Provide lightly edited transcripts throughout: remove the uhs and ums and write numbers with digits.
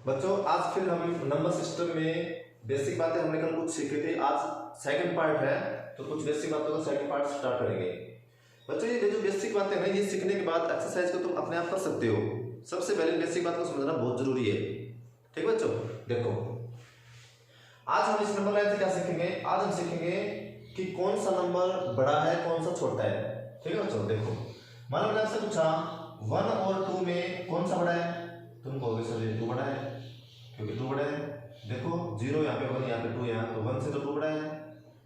बच्चों आज फिर हम नंबर सिस्टम में बेसिक बातें हमने कल कुछ सीखी थी। आज सेकंड पार्ट है, तो कुछ बेसिक बातों का सेकंड पार्ट स्टार्ट करेंगे। बच्चों ये जो बेसिक बातें हैं ये सीखने के बाद एक्सरसाइज को तुम अपने आप कर सकते हो। सबसे पहले बेसिक बात को समझना बहुत जरूरी है। ठीक बच्चों, देखो आज हम इस नंबर लाइन से क्या सीखेंगे। आज हम सीखेंगे कि कौन सा नंबर बड़ा है कौन सा छोटा है। ठीक है बच्चों, देखो मान लो मैंने आपसे पूछा 1 और 2 में कौन सा बड़ा है, तुम कहोगे सर ये 2 बड़ा है क्योंकि 2 बड़ा है। देखो 0 यहाँ पे 1 यहाँ पे 2 यहाँ, तो 1 से तो 2 बड़ा है।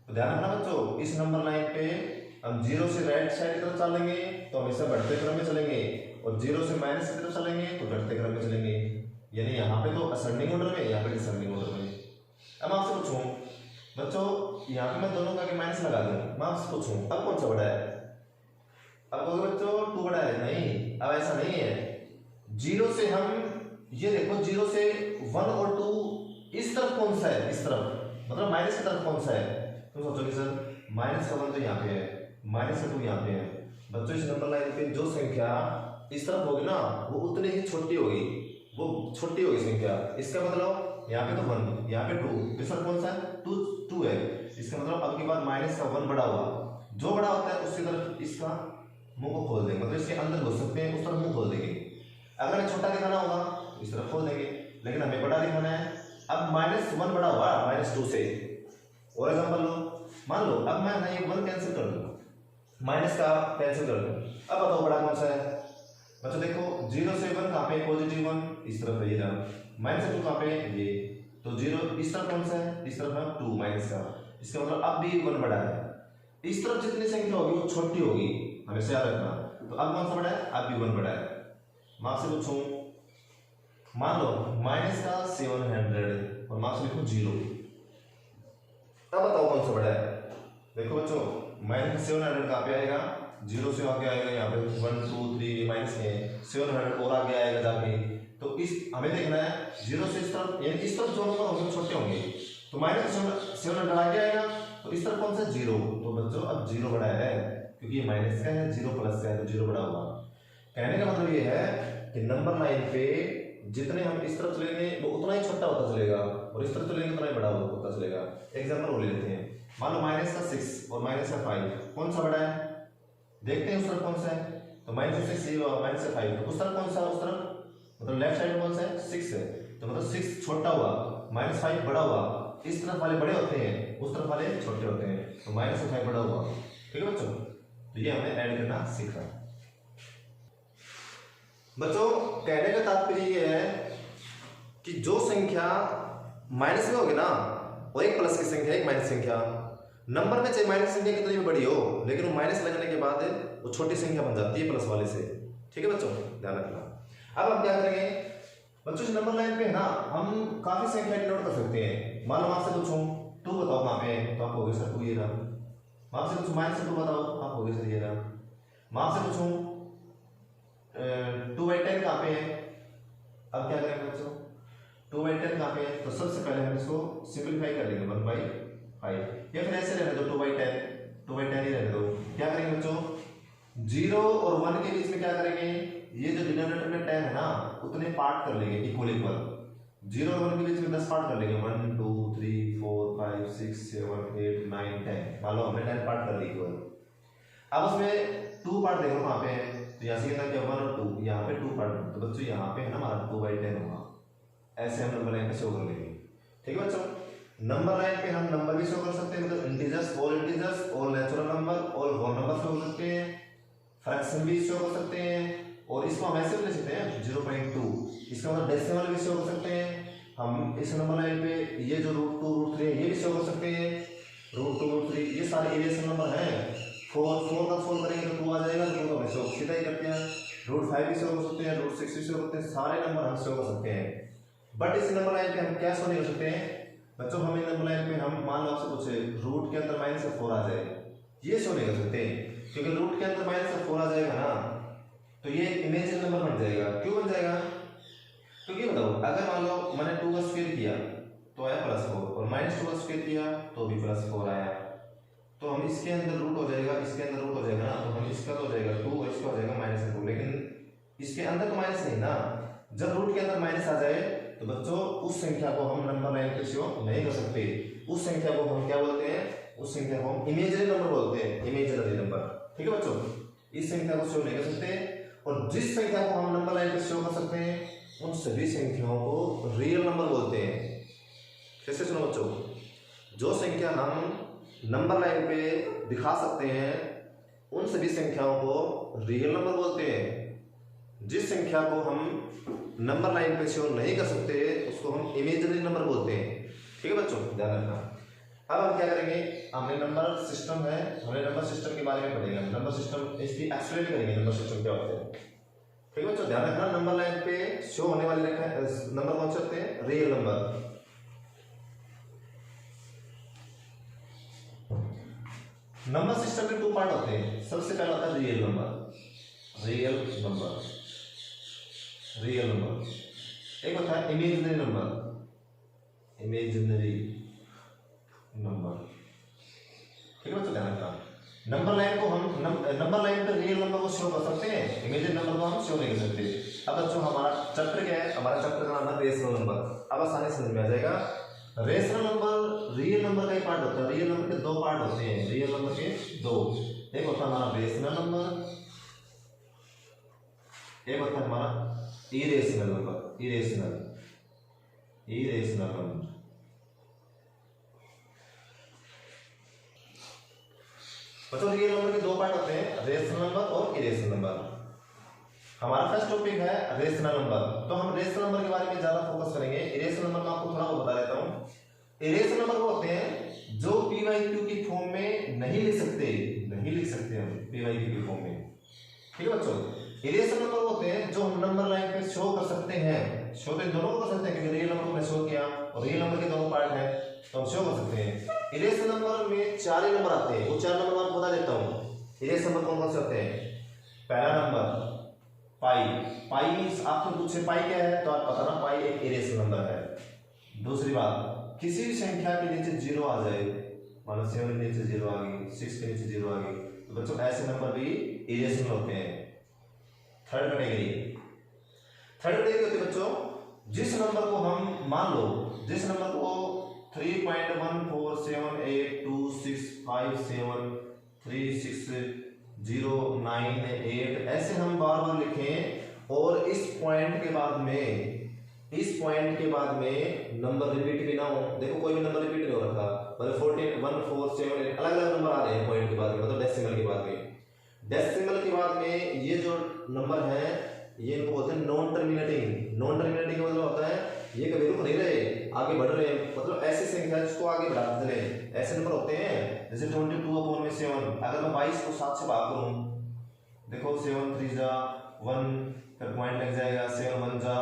तो ध्यान रखना बच्चों, इस नंबर लाइन पे हम 0 से राइट साइड की तरफ चलेंगे तो हमेशा बढ़ते क्रम में चलेंगे, और 0 से माइनस की तरफ चलेंगे तो घटते क्रम में चलेंगे। यानी यहाँ पे तो असेंडिंग ऑर्डर में, यहाँ पे डिसेंडिंग ऑर्डर में। अब आपसे पूछूं बच्चों, यहाँ पे मैं दोनों का माइनस लगा दूं, मैं आपसे पूछूं अब कौन सा बड़ा है। अब कहोगे बच्चों 2 बड़ा है, नहीं अब ऐसा नहीं है। 0 से हम ये देखो 0 से 1 और 2 इस तरफ कौन सा है, इस तरफ मतलब माइनस की तरफ कौन सा है। तुम सोचोगे सर माइनस का 1 तो यहाँ पे है, माइनस का 2 यहाँ पे है। बच्चों इस नंबर लाइन पे जो संख्या इस तरफ होगी ना वो उतनी ही छोटी होगी, वो छोटी होगी संख्या। इसका मतलब यहाँ पे तो 1 यहाँ पे 2, इस तरफ कौन सा है 2 है। इसका मतलब अब की बार माइनस का 1 बड़ा हुआ, जो बड़ा होता है उसकी तरफ इसका मुंह को खोल देंगे, मतलब इसके अंदर घुस सकते हैं, उस तरफ मुंह खोल देंगे। अगर छोटा दिखाना होगा तो इस तरफ खोल देंगे, लेकिन हमें बड़ा दिखाना है। अब -1 बड़ा हुआ -2 से। और एग्जाम्पल लो, मान लो अब मैं ये 1 कैंसिल कर दूं, माइनस का कैंसिल कर दूं, अब बताओ बड़ा कौन सा है। बच्चों देखो 0 से 1 कहाँ पे पॉजिटिव 1 इस तरफ है ये रहा, -2 कहाँ पे ये, तो 0 इस तरफ कौन सा है, इस तरफ है 2 माइनस का। इसका मतलब अब भी 1 बड़ा है। इस तरफ जितनी संख्या होगी वो छोटी होगी, हमेशा याद रखना। तो अब कौन सा बड़ा है, अब भी 1 बड़ा है। मैं आपसे पूछूं मान लो माइनस का 700 और मार्क्स लिखो 0, अब बताओ कौन सा बड़ा है। देखो बच्चों माइनस का 700 कहाँ पे आएगा, 0 से आगे आएगा, यहाँ पे 1 2 3 माइनस है, 700 और आगे आएगा जाके। तो इस हमें देखना है 0 से इस तरफ, यानी इस तरफ जो नंबर होंगे छोटे होंगे, तो -700 आगे आएगा, तो इस तरफ कौन सा 0, तो बच्चों अब 0 बड़ा है क्योंकि ये माइनस का है, 0 प्लस का है तो 0 बड़ा होगा। कहने का मतलब ये है कि नंबर लाइन पे जितने हम इस तरफ चलेंगे वो उतना ही छोटा होता चलेगा, और इस तरफ चलेंगे उतना ही बड़ा होता चलेगा। एग्जांपल वो ले लेते हैं, मान लो -6 और -5 कौन सा बड़ा है, देखते हैं उस तरफ कौन सा है। तो -6 और -5, तो उस तरफ कौन सा, उस तरफ मतलब लेफ्ट साइड में कौन सा है 6 है, तो मतलब 6 छोटा हुआ, -5 बड़ा हुआ। इस तरफ वाले बड़े होते हैं, उस तरफ वाले छोटे होते हैं, तो -5 बड़ा हुआ। ठीक है बच्चों, तो ये हमें ऐड करना सीखा। बच्चों कहने का तात्पर्य ये है कि जो संख्या माइनस में होगी ना, और एक प्लस की संख्या एक माइनस संख्या, नंबर में चाहे माइनस संख्या कितनी भी बड़ी हो, लेकिन वो माइनस लगने के बाद वो छोटी संख्या बन जाती है प्लस वाले से। ठीक है बच्चों, ध्यान रखना। अब हम क्या करेंगे बच्चों, इस नंबर लाइन पे है ना हम काफी संख्या नोट कर सकते हैं। मान लो आपसे पूछूं 2 बताओ कहाँ पे है, तो आप कहोगे सर 2 ये रहा। मैं आपसे पूछूं -2 बताओ, आप कहोगे सर ये रहा। मैं आपसे पूछूं 2/10 कहाँ पे है, अब क्या करेंगे बच्चों 2/10 कहाँ पे है, तो सबसे पहले हम इसको सिंपलीफाई कर लेंगे 1/5, या फिर ऐसे रहने दो 2/10 ही रहने दो। क्या करेंगे बच्चों 0 और 1 के बीच में क्या करेंगे, ये जो डिनोमिनेटर में 10 है ना उतने पार्ट कर लेंगे इक्वल। 0 और 1 के बीच में 10 पार्ट कर लेंगे, 1 2 3 4 5 6 7 8 9 10। मान लो हमने 10 पार्ट कर ली इक्वल। अब उसमें 2 पार्ट देखो कहाँ पे है, तो यहाँ से कितना क्या 1 और 2, यहाँ पे 2 पार्ट, तो बच्चों यहाँ पे है ना हमारा 2/10 होगा। ऐसे हम नंबर लाइन पे शो कर लेंगे। ठीक है बच्चों, नंबर लाइन पे हम नंबर भी शो कर सकते हैं, मतलब integers, all natural number, all whole number show कर सकते हैं, फ्रैक्शन भी शो कर सकते हैं, और इसको हम ऐसे भी ले सकते हैं 0.2, इसका मतलब डेसिमल भी शो कर सकते हैं। हम इस नंबर लाइन पे ये जो √2 √3 है ये भी शो कर सकते हैं, √2 √3 ये सारे इरेशनल नंबर हैं। 4 का सोल्व करेंगे तो 2 आ जाएगा, तो 2 का हम शो सीधा ही करते हैं। √5 भी शो कर सकते हैं, √6 भी शो करते हैं, सारे नंबर हम शो कर सकते हैं। बट इस नंबर लाइन पे हम क्या शो नहीं कर सकते हैं बच्चों, हम इन नंबर लाइन पे हम मान लो आपसे पूछे रूट के अंदर -4 आ जाए, ये शो नहीं कर सकते, क्योंकि रूट के अंदर -4 आ जाएगा ना तो ये इमेजिनरी नंबर बन जाएगा। क्यों बन जाएगा, क्योंकि बताओ अगर मान लो मैंने 2 का स्क्वायर किया तो आया +4, और -2 का स्क्वायर किया तो भी +4 आया, तो हम इसके अंदर रूट हो जाएगा, इसके अंदर रूट हो जाएगा ना, तो हम इसका तो हो जाएगा 2 और इसका हो जाएगा -2, लेकिन इसके अंदर तो माइनस नहीं ना, जब रूट के अंदर माइनस आ जाए तो बच्चों उस संख्या को हम नंबर लाइन पे शो नहीं कर सकते। उस संख्या को हम क्या बोलते हैं, उस संख्या को हम इमेजिनरी नंबर बोलते हैं, इमेजिनरी नंबर। ठीक है बच्चों, इस संख्या को शो नहीं कर सकते। और जिस संख्या को हम नंबर लाइन पे शो कर सकते हैं उन सभी संख्याओं को रियल नंबर बोलते हैं। कैसे सुनो बच्चों, जो संख्या हम नंबर लाइन पे दिखा सकते हैं उन सभी संख्याओं को रियल नंबर बोलते हैं। जिस संख्या को हम नंबर लाइन पे शो नहीं कर सकते उसको हम इमेजिनरी नंबर बोलते हैं। ठीक है बच्चों, ध्यान रखना। अब हम क्या करेंगे, हमने नंबर सिस्टम है, हमने नंबर सिस्टम के बारे में पढ़ेंगे। नंबर सिस्टम इसकी एक्सप्लेन करेंगे, नंबर सिस्टम क्या होते हैं। ठीक है बच्चों, ध्यान रखना। नंबर लाइन पे शो होने वाले नंबर कौन से होते हैं, रियल नंबर। नंबर सिस्टम के 2 पार्ट होते हैं। सबसे पहला होता है real number, real number, real number. एक होता है इमेजिनरी नंबर, इमेजिनरी नंबर। ठीक है बच्चों, ध्यान रखना। नंबर लाइन को हम नंबर लाइन पे रियल नंबर को शो कर सकते हैं, इमेजिनरी नंबर को हम शो नहीं कर सकते। अब बच्चों हमारा चैप्टर क्या है, हमारा चैप्टर का नाम है रेशनल नंबर। अब आसानी समझ में आ जाएगा। रेशनल नंबर रियल नंबर का एक पार्ट होता है। रियल नंबर के 2 पार्ट होते हैं, रियल नंबर के 2। एक होता है हमारा रेशनल नंबर, एक होता है हमारा इरेशनल नंबर, इरेशनल नंबर। बच्चों रियल नंबर के 2 पार्ट होते हैं, रेशनल नंबर और इरेशनल नंबर। हमारा फर्स्ट टॉपिक है रेशनल नंबर। तो हम रेशनल नंबर के बारे में ज्यादा फोकस करेंगे। इरेशनल नंबर में आपको थोड़ा बहुत बता देता हूँ। इरेशनल नंबर वो होते हैं जो पी बाई क्यू की फॉर्म में नहीं लिख सकते, नहीं लिख सकते हम पी बाई क्यू की फॉर्म में। ठीक है बच्चों, इरेशनल नंबर होते हैं जो हम नंबर लाइन पे शो कर सकते हैं। शो तो दोनों को कर सकते हैं क्योंकि रियल नंबर को शो किया और रियल नंबर के 2 पार्ट है तो हम शो कर सकते हैं। इरेशनल नंबर में 4 ही नंबर आते हैं। वो 4 नंबर आपको बता देता हूँ। इरेशनल नंबर कौन कौन से होते हैं। पहला नंबर पाई, पाई आपको पूछे पाई क्या है तो आप बताना पाई एक इरेशनल नंबर है। दूसरी बात, किसी भी संख्या के नीचे 0 आ जाए, मान लो 7 के नीचे 0 आ गई, 6 के नीचे 0 आ गई, तो बच्चों ऐसे नंबर भी इरेशनल होते हैं। थर्ड कैटेगरी होती है बच्चों जिस नंबर को हम मान लो, जिस नंबर को 3.1478265736098 ऐसे हम बार बार लिखें और इस पॉइंट के बाद में नंबर रिपीट भी ना हो। देखो कोई भी नंबर रिपीट नहीं हो रखा, मतलब 14 1 4 7 8 अलग अलग नंबर आ रहे हैं पॉइंट के बाद में, मतलब डेसिमल के बाद में। डेसिमल के बाद में ये जो नंबर है ये इनको बोलते हैं नॉन टर्मिनेटिंग। नॉन टर्मिनेटिंग का मतलब होता है ये कभी रुक नहीं रहे, आगे बढ़ रहे हैं, मतलब ऐसी संख्या जिसको आगे बढ़ाते चले। ऐसे नंबर होते हैं जैसे 22/7। अगर मैं 22 को 7 से भाग करूं, देखो 7 3 जा 1, फिर पॉइंट लग जाएगा, 7 1 जा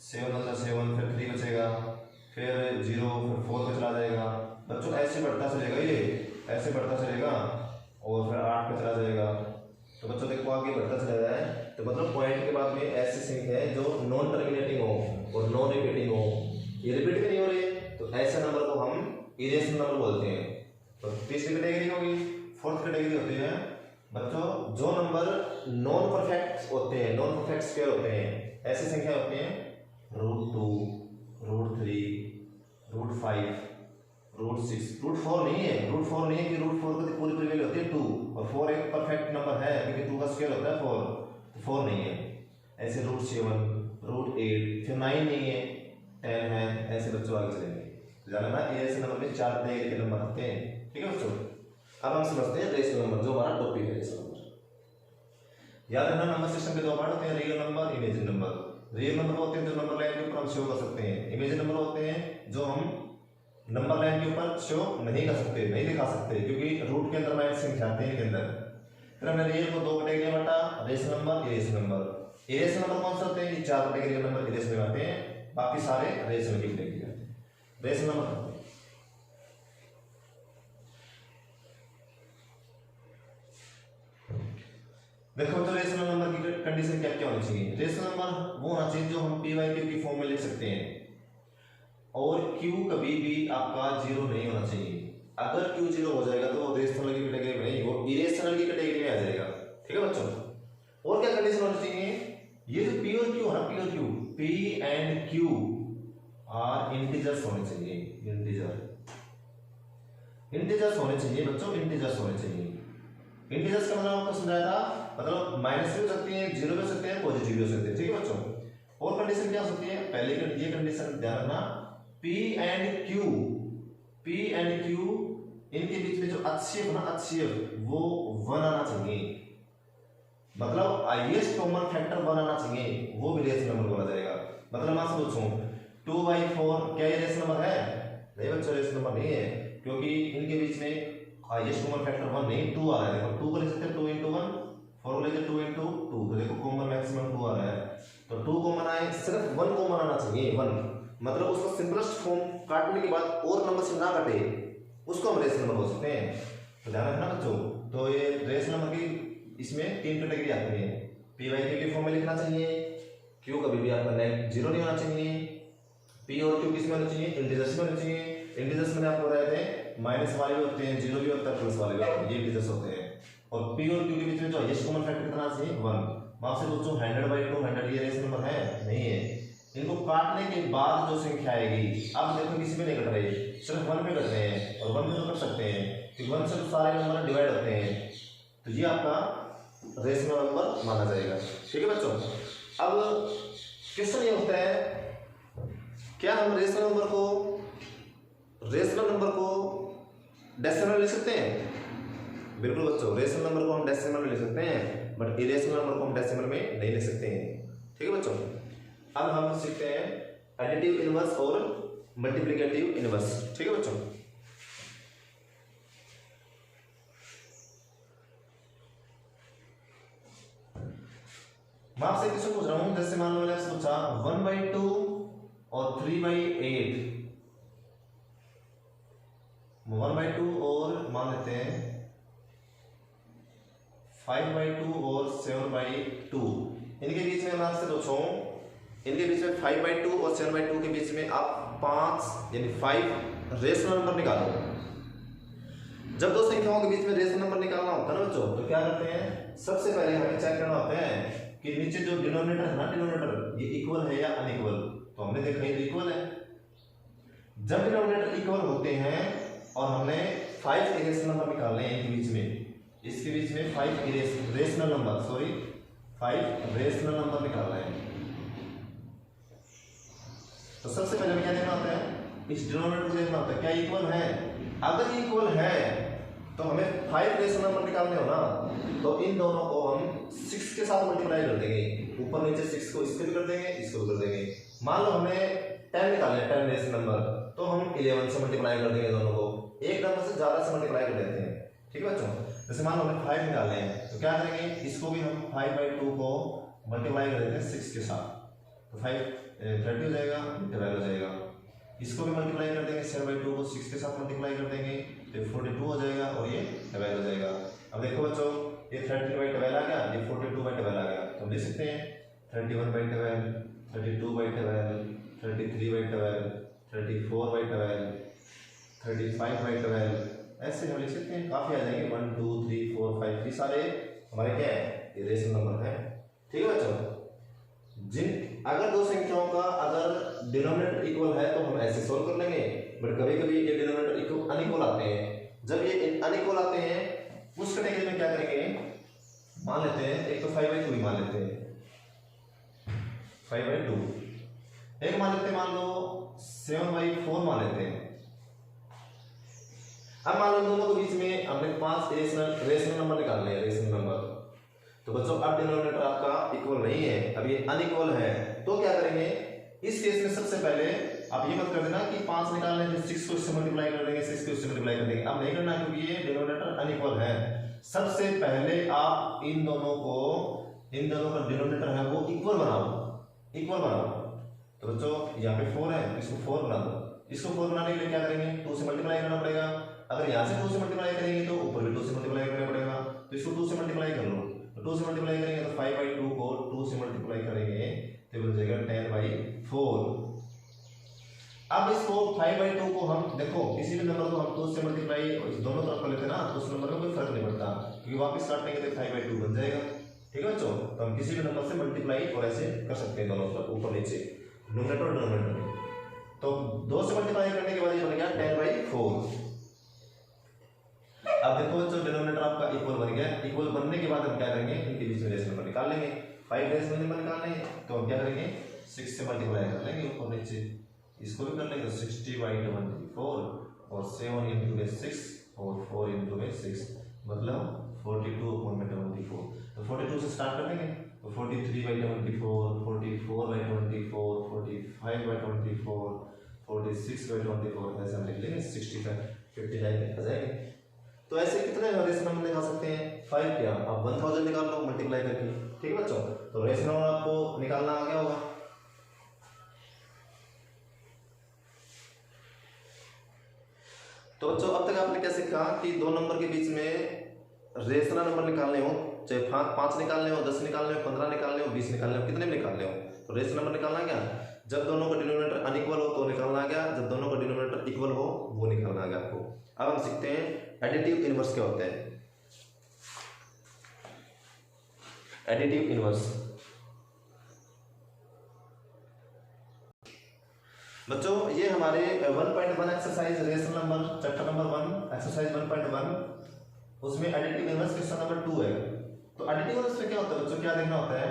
7, फिर 3 बचेगा, फिर 0, फिर 4 पे चला जाएगा। बच्चों ऐसे बढ़ता चलेगा, ये ऐसे बढ़ता चलेगा और फिर 8 पे चला जाएगा। तो बच्चों देखो आगे बढ़ता चला जाए तो मतलब पॉइंट के बाद में ऐसी संख्या है जो नॉन टर्मिनेटिंग हो और नॉन रिपीटिंग हो, ये रिपीट भी नहीं हो रही है, तो ऐसे नंबर को हम इरेशनल नंबर बोलते हैं। तो तीसरी कैटेगरी होगी। फोर्थ कैटेगरी होती है बच्चों जो नंबर नॉन परफेक्ट होते हैं, नॉन परफेक्ट स्क्वायर होते हैं। ऐसी संख्या होती है √2, √3, √5, √6, √4 नहीं है। √4 नहीं है कि √4 की पूरी वैल्यू होती है 2 और 4 एक परफेक्ट नंबर है क्योंकि 2 का स्क्वायर होता है 4, तो 4 नहीं है। ऐसे √7, √8, फिर 9 नहीं है, 10 है, ऐसे बच्चों आगे चलेंगे। तो जाना ना ऐसे नंबर में 4 कैटेगरी के नंबर होते हैं। ठीक है बच्चों, अब हम समझते हैं रेशनल नंबर, जो हमारा टॉपिक है रेशनल नंबर। याद रखना नंबर सिस्टम के 2 पार्ट होते हैं, real number, imaginary number. Real number होते हैं जो नंबर लाइन के ऊपर हम शो कर सकते हैं। इमेजिनरी नंबर होते हैं जो हम नंबर लाइन के ऊपर शो नहीं कर सकते, नहीं दिखा सकते क्योंकि रूट के अंदर माइनस संख्या आते हैं के अंदर। फिर हमने रियल को 2 कैटेगरी में बांटा, rational number, irrational number. Irrational number कौन से होते हैं, ये 4 कैटेगरी के नंबर इरेशनल में आते हैं, बाकी सारे रेशनल की कैटेगरी आते हैं। रेशनल नंबर देखो तो रेशनल नंबर की कंडीशन क्या क्या होनी चाहिए। रेशनल नंबर वो होना चाहिए जो हम पी बाई क्यू की फॉर्म में लिख सकते हैं और क्यू कभी भी आपका 0 नहीं होना चाहिए। अगर क्यू 0 हो जाएगा तो वो रेशनल की कैटेगरी में नहीं, वो इरेशनल की कैटेगरी में आ जाएगा। ठीक है बच्चों, और क्या कंडीशन होनी चाहिए, ये जो पी और क्यू है ना, P and Q are integers होने चाहिए, इंटीजर्स होने चाहिए बच्चों, इंटीजर्स होने चाहिए। इंटीजर्स का मतलब आपको समझाया था, मतलब माइनस भी हो सकती है, जीरो भी हो सकते हैं, पॉजिटिव भी हो सकते हैं, ठीक है बच्चों। और कंडीशन क्या हो सकती है, पहले ये कंडीशन ध्यान रखना, P एंड Q इनके बीच में जो अक्षीय ना, अक्षीय वो 1 आना चाहिए, मतलब हाईएस्ट कॉमन फैक्टर 1 आना चाहिए, वो भी रेशनल नंबर बोला जाएगा। मतलब मैं आपसे पूछूं 2/4 क्या ये रेशनल नंबर है? नहीं बच्चों, रेशनल नंबर नहीं है, क्योंकि इनके बीच में हाईएस्ट कॉमन फैक्टर 1 नहीं 2 आ रहा है। देखो 2 को ले सकते हैं 2 × 1, 4 को लेकर 2 × 2, तो देखो कॉमन मैक्सिमम 2 आ रहा है, तो 2 कॉमन आए, सिर्फ 1 कॉमन आना चाहिए, 1, मतलब उसका सिंपलेस्ट फॉर्म काटने के बाद और नंबर से ना कटे, उसको हम रेशनल नंबर बोल सकते हैं। तो ध्यान रखना बच्चों, तो ये रेशनल नंबर की इसमें 3 कैटेगरी आती है। P/Q के फॉर्म में लिखना चाहिए, Q कभी भी आपका जीरो नहीं होना चाहिए, P और Q किसमें होना चाहिए, इंटीजर्स में होना चाहिए। इंटीजर्स में आपको बताए थे माइनस वाले भी होते हैं, जीरो भी होता है, प्लस वाले भी होते हैं, ये इंटीजर्स होते हैं। और P और Q के बीच में जो हाईएस्ट कॉमन फैक्टर कितना चाहिए, 1। मैं आपसे पूछूं 100/2 100 ये रेशनल नंबर है? नहीं है। इनको काटने के बाद जो संख्या आएगी, अब देखो किसी में नहीं कट रही, सिर्फ 1 पे कट रहे हैं, और 1 पे तो कट सकते हैं क्योंकि 1 से तो सारे नंबर डिवाइड होते हैं, तो ये आपका रेशनल नंबर माना जाएगा, ठीक है बच्चों। अब क्वेश्चन ये होता है, क्या हम रेशनल नंबर को डेसिमल लिख सकते हैं? बिल्कुल बच्चों, रेशनल नंबर को हम डेसिमल में लिख सकते हैं, बट इरेशनल नंबर को हम डेसिमल में नहीं लिख सकते हैं, ठीक है बच्चों। अब हम सीखते हैं एडिटिव इनवर्स और मल्टीप्लिकेटिव इनवर्स, ठीक है बच्चों। मैं आपसे क्वेश्चन पूछ रहा हूं, जैसे मान लो मैंने पूछा 1/2 और 3/8, 1/2 और मान लेते हैं 5/2 और 7/2, इनके बीच में मैं आपसे पूछूं, इनके बीच में 5/2 और 7/2 के बीच में आप 5 यानी 5 रेशनल नंबर निकालो। जब दो संख्याओं के बीच में रेशनल नंबर निकालना होता है ना बच्चों, तो क्या करते हैं, सबसे पहले हमें चेक करना होता है कि नीचे जो डिनोमिनेटर है ना, डिनोमिनेटर ये इक्वल है या अनइक्वल, तो हमने देखा ये इक्वल है। जब डिनोमिनेटर इक्वल होते हैं और हमने 5 इरेशनल नंबर निकालने हैं इनके बीच में, इसके बीच में 5 रेशनल नंबर निकालना है, तो सबसे पहले हमें क्या देखना होता है, इस डिनोमिनेटर को देखना होता है क्या इक्वल है। अगर इक्वल है तो हमें 5 रेशनल नंबर निकालने हो ना, तो इन दोनों को हम 6 के साथ मल्टीप्लाई कर देंगे, ऊपर नीचे 6 को इसको भी कर देंगे, इसको भी कर देंगे। मान लो हमें 10 निकालने हैं, 10 रेशनल नंबर, तो हम 11 से मल्टीप्लाई कर देंगे, दोनों को एक नंबर से ज्यादा से मल्टीप्लाई कर देते हैं, ठीक है बच्चों। जैसे मान लो हमें 5 निकालने हैं, तो क्या करेंगे, इसको भी हम 5/2 को मल्टीप्लाई कर देते हैं 6 के साथ, तो 5 30 हो जाएगा, 12 हो जाएगा। इसको भी मल्टीप्लाई कर देंगे 7/2 को 6 के साथ मल्टीप्लाई कर देंगे, तो 42 हो जाएगा और ये 12 हो जाएगा। अब देखो बच्चों, ये 13/12 आ गया, ये 42/12 आ गया, तो हम लिख सकते हैं 31/12, 32/12, 33/12, 34/12, 35/12, ऐसे हम लिख सकते हैं, काफी आ जाएंगे, 1 2 3 4 5, ये सारे हमारे क्या है, ये रेशनल नंबर है, ठीक है बच्चों। अगर दो संख्याओं का अगर डिनोमिनेटर इक्वल है तो हम ऐसे सॉल्व कर लेंगे, बट कभी कभी ये डिनोमिनेटर अनइक्वल आते हैं। जब ये अनइक्वल आते हैं उस कैटेगरी में क्या करेंगे, मान लेते हैं एक तो 5/2 ही मान लेते हैं, 5/2, एक मान लेते हैं, मान लो 7/4 मान लेते हैं। अब मान लो दोनों के बीच में हमने 5 रेशनल नंबर निकालने हैं, रेशनल नंबर, तो बच्चों अब डिनोमिनेटर आपका इक्वल नहीं है, अब ये अनइक्वल है, तो क्या करेंगे, इस केस में सबसे पहले आप ये मत कर देना कि 5 निकालने हैं, 6 को इससे मल्टीप्लाई कर देंगे, 6 को इससे मल्टीप्लाई कर देंगे, अब नहीं करना क्योंकि ये डिनोमिनेटर अनइक्वल है। सबसे पहले आप इन दोनों का डिनोमिनेटर है वो इक्वल बनाओ। तो बच्चों यहाँ पे 4 है, इसको 4 बना दो। इसको 4 बनाने के लिए क्या करेंगे, 2 से मल्टीप्लाई करना पड़ेगा। अगर यहाँ से 2 से मल्टीप्लाई करेंगे तो ऊपर भी 2 से मल्टीप्लाई करना पड़ेगा, तो इसको 2 से मल्टीप्लाई कर लो। 2 से मल्टीप्लाई करेंगे तो 5/2 को 2 से मल्टीप्लाई करेंगे तो बन जाएगा 10/4। अब इसको 5/2 को हम देखो किसी भी नंबर को हम 2 से मल्टीप्लाई दोनों तरफ कर लेते हैं ना, तो उस नंबर में कोई फर्क नहीं पड़ता, क्योंकि वापस काटेंगे तो 5/2 बन जाएगा। ठीक है बच्चों, तो हम किसी भी नंबर से मल्टीप्लाई और ऐसे कर सकते हैं दोनों तरफ, ऊपर नीचे, न्यूमरेटर और डिनोमिनेटर में। तो 2 से मल्टीप्लाई करने के बाद ये बन गया 10/4। अब देखो बच्चों, डिनोमिनेटर आपका इक्वल बन गया। इक्वल बनने के बाद हम क्या करेंगे, इनके बीच में रेशनल नंबर निकाल लेंगे। 5 रेशनल नंबर निकालने हैं तो हम क्या करेंगे, 6 से मल्टीप्लाई कर लेंगे ऊपर नीचे, इसको भी कर लेंगे। 60/24 और 7 × 6 और 4 × 6 मतलब 42/24। तो 42 से स्टार्ट कर देंगे, तो 43/24, 44/24, 45/24, 46/24 ऐसे हम लिख लेंगे। 60 तक 59 तक आ जाएंगे। तो ऐसे कितने रेशनल नंबर निकाल सकते हैं, 5 क्या, आप 1000 निकाल लो मल्टीप्लाई करके। ठीक है बच्चों, तो रेशनल नंबर आपको निकालना आ गया होगा। तो बच्चों अब तक आपने क्या सीखा कि दो नंबर के बीच में रेशनल नंबर निकालने हो, चाहे 5 निकालने हो, 10 निकालने हो, 15 निकालने हो, 20 निकालने हो, कितने भी निकालने हो, तो रेशनल नंबर निकालना क्या, जब दोनों का डिनोमिनेटर अनइक्वल हो तो निकालना गया, जब दोनों का डिनोमिनेटर इक्वल हो वो निकालना गया आपको। अब हम सीखते हैं एडिटिव इनवर्स क्या होता है। एडिटिव इनवर्स बच्चों ये हमारे 1.1 exercise rational number chapter number 1 exercise 1.1 उसमें एडिटिव इनवर्स क्वेश्चन नंबर 2 है। तो एडिटिव इनवर्स में क्या होता है बच्चों, क्या देखना होता है,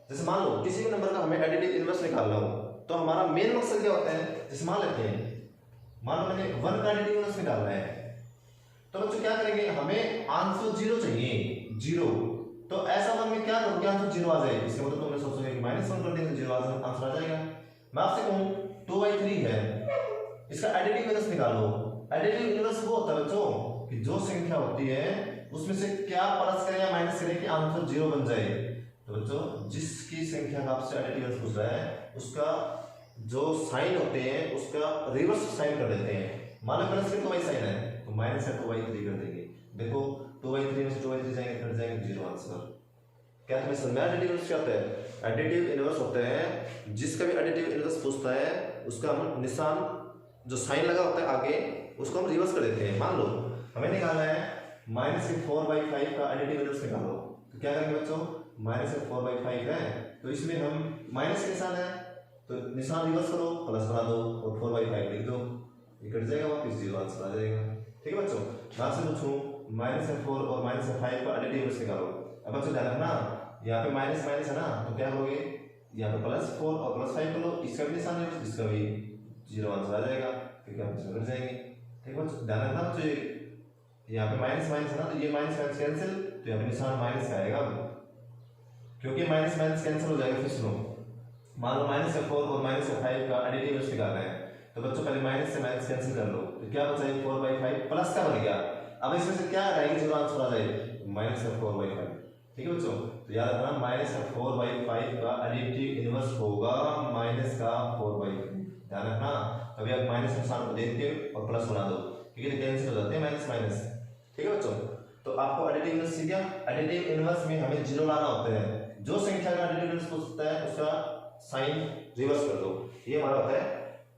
जैसे मान लो किसी भी नंबर का हमें एडिटिव इनवर्स निकालना हो तो हमारा मेन मकसद क्या होता है, जैसे मान लेते हैं, मान लो मैंने 1 का एडिटिव इनवर्स निकालना है, तो बच्चों क्या करेंगे, हमें आंसर 0 चाहिए, 0। तो ऐसा मन में क्या करो कि आंसर 0 आ जाए, इसका मतलब तुमने सोचोगे कि -1 कर देंगे 0 आंसर आ जाएगा। मैं आपसे कहूं 2/3 है, इसका एडिटिव इनवर्स निकालो। एडिटिव इनवर्स वो होता है बच्चों कि जो संख्या होती है उसमें से क्या प्लस करें या माइनस करें कि आंसर 0 बन जाए। तो बच्चों जिसकी संख्या का आपसे एडिटिव इनवर्स पूछ रहा है उसका जो साइन होते हैं उसका रिवर्स साइन कर देते हैं। मान लो प्लस के 2 साइन है तो माइनस है 2/3 कर देंगे। देखो 2/3 में से 2/3 जाएंगे, कट जाएंगे, 0 आंसर। क्या तुम्हें समझ में आया एडिटिव इनवर्स क्या होता है? एडिटिव इनवर्स होता है जिसका भी एडिटिव इनवर्स पूछता है उसका हम निशान जो साइन लगा होता है आगे उसको हम रिवर्स कर देते हैं। मान लो हमें निकालना है -4/5 का एडिटिव इनवर्स निकालो, तो क्या करेंगे बच्चों, -4/5 है तो इसमें हम माइनस के निशान है तो निशान रिवर्स करो, प्लस बना दो और 4/5 लिख दो, ये कट जाएगा, वापस 0 आंसर आ जाएगा। ठीक है बच्चों, मैं आपसे पूछूं -4 और -5 का एडिटिव इनवर्स निकालो। अब बच्चों ध्यान रखना यहाँ पे माइनस माइनस है ना, तो क्या करोगे, यहाँ पे +4 और +5 कर लो, इसका भी निशान है इसका भी 0 आंसर आ जाएगा, क्योंकि आप इसमें कट जाएंगे। ठीक है बच्चों, ध्यान रखना बच्चों, यहाँ पे माइनस माइनस है ना तो ये माइनस माइनस कैंसिल, तो यहाँ पे निशान माइनस का आएगा, क्योंकि माइनस माइनस कैंसिल हो जाएगा। फिर सुनो, मान लो -4 और -5 का एडिटिव इनवर्स निकालना है, तो बच्चों पहले माइनस से माइनस कैंसिल कर लो, तो क्या बचा, 4/5 प्लस का बन गया। अब इसमें से क्या रहेगा, 0 आंसर आ जाए, -4/5। ठीक है बच्चों, तो याद रखना -4/5 का एडिटिव इनवर्स होगा -4/5। ध्यान रखना, कभी आप माइनस निशान को देख के और प्लस बना दो, क्योंकि कैंसिल हो जाते हैं माइनस माइनस। ठीक है बच्चों, तो आपको एडिटिव इनवर्स सीख गया। एडिटिव इनवर्स में हमें 0 लाना होता है, जो संख्या का एडिटिव इनवर्स पूछता है उसका साइन रिवर्स कर दो, ये हमारा होता है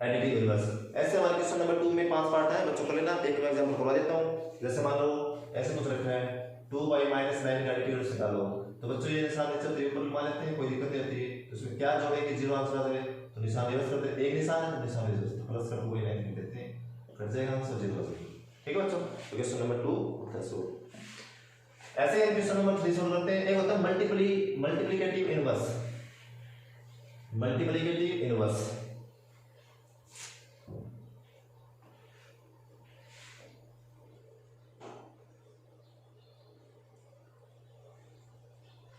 एडिटिव इनवर्स। ऐसे हमारे क्वेश्चन नंबर 2 में 5 पार्ट है बच्चों, कर लेना। एक मैं एग्जांपल करवा देता हूं, जैसे मान लो ऐसे कुछ रखा है 2/-9 का एडिटिव इनवर्स निकालो, तो बच्चों ये निशान नीचे तो ऊपर मान लेते हैं, कोई दिक्कत नहीं होती है। तो इसमें क्या जोड़े कि 0 आंसर आ जाए, तो निशान रिवर्स करते हैं, एक निशान है तो निशान रिवर्स प्लस कर कोई नहीं देते हैं, कट जाएगा आंसर 0 आ जाएगा। ठीक है बच्चों, तो क्वेश्चन नंबर 2 होता है सोल्व। ऐसे ही क्वेश्चन नंबर 3 सोल्व करते हैं। एक होता है multiplicative inverse. Multiplicative inverse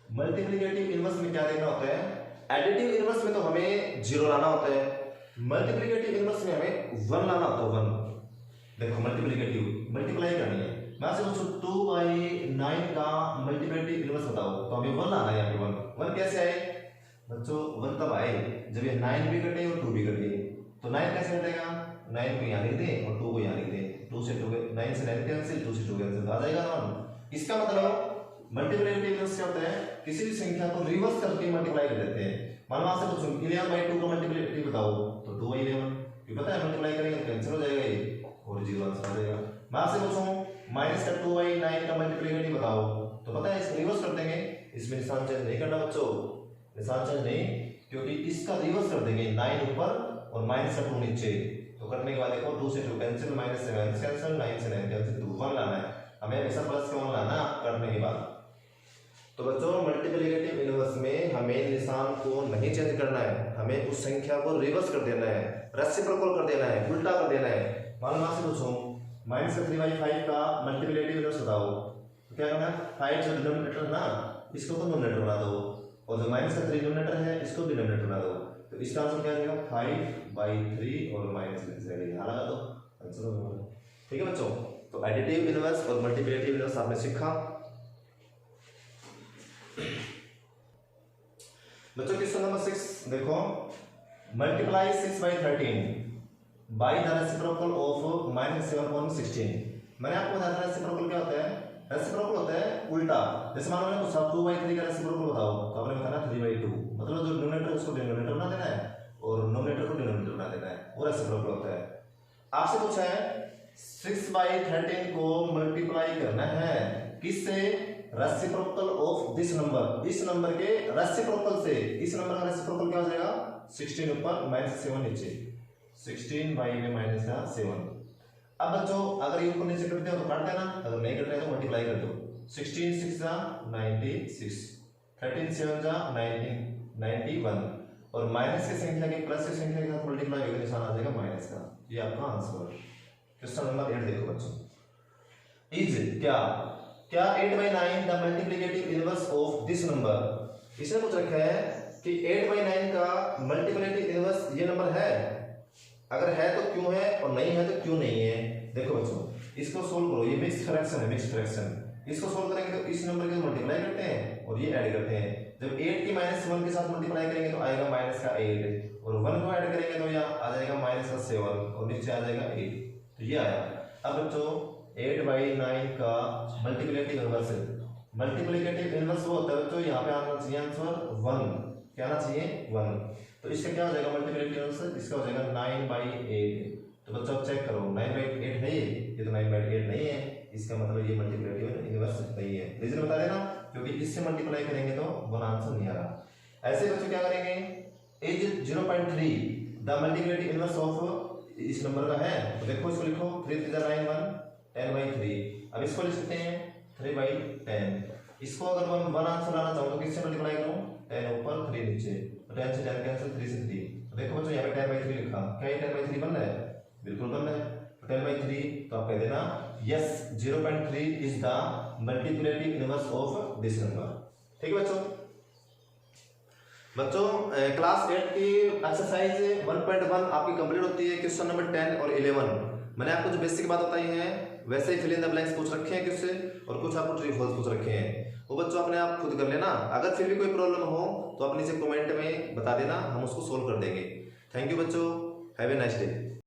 multiplicative inverse में क्या देखना होता है, एडिटिव इनवर्स में तो हमें 0 लाना होता है, मल्टीप्लिकेटिव इनवर्स में हमें 1 लाना होता है। 1 देखो मल्टीप्लिकेटिव मल्टीप्लाई करनी है, मैं आपसे पूछूं 2/9 का मल्टीप्लिकेटिव इनवर्स बताओ, तो हमें 1 लाना है। यहाँ पे 1 कैसे आए बच्चों, 1 तब आए जब ये 9 भी कटे और 2 भी कटे, तो 9 कैसे कटेगा, 9 को यहाँ लिख दें और 2 को यहाँ लिख दें, 2 से 2 9 से 9 कैंसिल, 2 से 2 कैंसिल, आ जाएगा 1। इसका मतलब मल्टीप्लिकेटिव इनवर्स क्या होता है, किसी भी संख्या को रिवर्स करके मल्टीप्लाई कर देते हैं। मान लो आपसे पूछूं 11/2 का मल्टीप्लिकेटिव बताओ, तो 2/11, ये पता है मल्टीप्लाई करेंगे तो कैंसिल हो जाएगा ये और 0 आंसर आ जाएगा। मैं आपसे पूछूं -2/9 का मल्टीप्लिकेटिव बताओ, तो पता है इसको रिवर्स कर देंगे, इस इसमें निशान चेंज नहीं करना बच्चों, निशान चेंज नहीं, क्योंकि इसका रिवर्स कर देंगे, 9 ऊपर और माइनस का 2 नीचे। तो करने के बाद देखो 2 से 2 कैंसिल, माइनस से माइनस कैंसिल, 9 से 9 कैंसिल, 2 1 लाना है हमें, हमेशा प्लस का 1 लाना करने के बाद। तो बच्चों मल्टीप्लिकेटिव इनवर्स में हमें निशान को नहीं चेंज करना है, हमें उस संख्या को रिवर्स कर देना है, रेसिप्रोकल कर देना है, उल्टा कर देना है। मान लो आपसे पूछूं -3/5 का मल्टीप्लिकेटिव इनवर्स बताओ, तो क्या करना है, 5 जो डिनोमिनेटर है ना इसको तो नोमिनेटर बना दो, और जो -3 डिनोमिनेटर है इसको डिनोमिनेटर बना दो। तो इसका आंसर क्या आएगा, 5/3 और -3 यहाँ लगा दो, आंसर हो गया। ठीक है बच्चों, तो एडिटिव इनवर्स और मल्टीप्लिकेटिव इनवर्स आपने सीखा। बच्चों क्वेश्चन नंबर 6 देखो, multiply 6/13 by the reciprocal of -7/16। मैंने आपको बताया था रेसिप्रोकल क्या होता है, रेसिप्रोकल होता है उल्टा। जैसे मान लो मैंने पूछा 2/3 का रेसिप्रोकल बताओ, तो आपने बताना 3/2, मतलब जो डिनोमिनेटर उसको डिनोमिनेटर बना देना है और नोमिनेटर को डिनोमिनेटर बना देना है, वो रेसिप्रोकल होता है। आपसे पूछा है 6/13 को मल्टीप्लाई करना है किससे, रेसिप्रोकल ऑफ दिस नंबर, इस नंबर के रेसिप्रोकल से। इस नंबर का रेसिप्रोकल क्या हो जाएगा, 16 ऊपर -7 नीचे, 16 बाई में -7। अब बच्चों अगर ये ऊपर नीचे करते हो तो काट देना, अगर नहीं करते हैं तो मल्टीप्लाई कर दो। 16 6 96, 13 7 91, और माइनस की संख्या के प्लस की संख्या के साथ मल्टीप्लाई होगा, निशान आ जाएगा माइनस का। ये आपका आंसर। क्वेश्चन नंबर 8 देखो बच्चों, इज क्या 8/9 the multiplicative inverse of this number. इसने पूछ रखा है कि 8/9 का मल्टीप्लिकेटिव इनवर्स ये नंबर है, अगर है तो क्यों है और नहीं है तो क्यों नहीं है। देखो बच्चों इसको सोल्व करो, ये मिक्स फ्रैक्शन है, मिक्स फ्रैक्शन। इसको सोल्व करेंगे तो इस नंबर के मल्टीप्लाई करते हैं और ये ऐड करते हैं। जब 8 की -1 के साथ मल्टीप्लाई करेंगे तो आएगा -8, और 1 को ऐड करेंगे तो यहाँ आ जाएगा -7 और नीचे आ जाएगा 8, तो ये आया। अब बच्चों 8/9 का मल्टीप्लिकेटिव इनवर्स है, मल्टीप्लिकेटिव इनवर्स वो होता है बच्चों, यहाँ पे आना चाहिए आंसर 1, क्या आना चाहिए 1। तो इसका क्या हो जाएगा मल्टीप्लिकेटिव इनवर्स, इसका हो जाएगा 9/8। तो बच्चों अब चेक करो 9/8 है ये तो 9/8 नहीं है, इसका मतलब ये मल्टीप्लिकेटिव इनवर्स नहीं है। रीजन बता देना, क्योंकि इससे मल्टीप्लाई करेंगे तो 1 आंसर नहीं आ रहा। ऐसे बच्चों क्या करेंगे, is 0.3 the multiplicative inverse of इस नंबर का है, तो देखो इसको लिखो 3 3 9 1 10/3। अब इसको लिख सकते हैं 3/10। इसको अगर 1 आंसर लाना चाहूँ तो किससे मल्टीप्लाई करूँ, 10 ऊपर 3 नीचे, तो 10 से 10 कैंसिल, 3 से 3। तो देखो बच्चों यहाँ पे 10/3 लिखा, क्या ये 10/3 बन रहा है, बिल्कुल बन रहा है। तो 10/3 तो आप कह देना yes 0.3 is the multiplicative inverse of this number. ठीक है बच्चों क्लास 8 की एक्सरसाइज 1.1 आपकी कंप्लीट होती है। क्वेश्चन नंबर 10 और 11 मैंने आपको जो बेसिक बात बताई है वैसे ही फिल इन द ब्लैंक्स पूछ रखे हैं किससे, और कुछ आपको ट्रू फॉल्स पूछ रखे हैं, वो बच्चों अपने आप खुद कर लेना। अगर फिर भी कोई प्रॉब्लम हो तो आप नीचे कमेंट में बता देना, हम उसको सोल्व कर देंगे। थैंक यू बच्चों, हैव ए नाइस डे।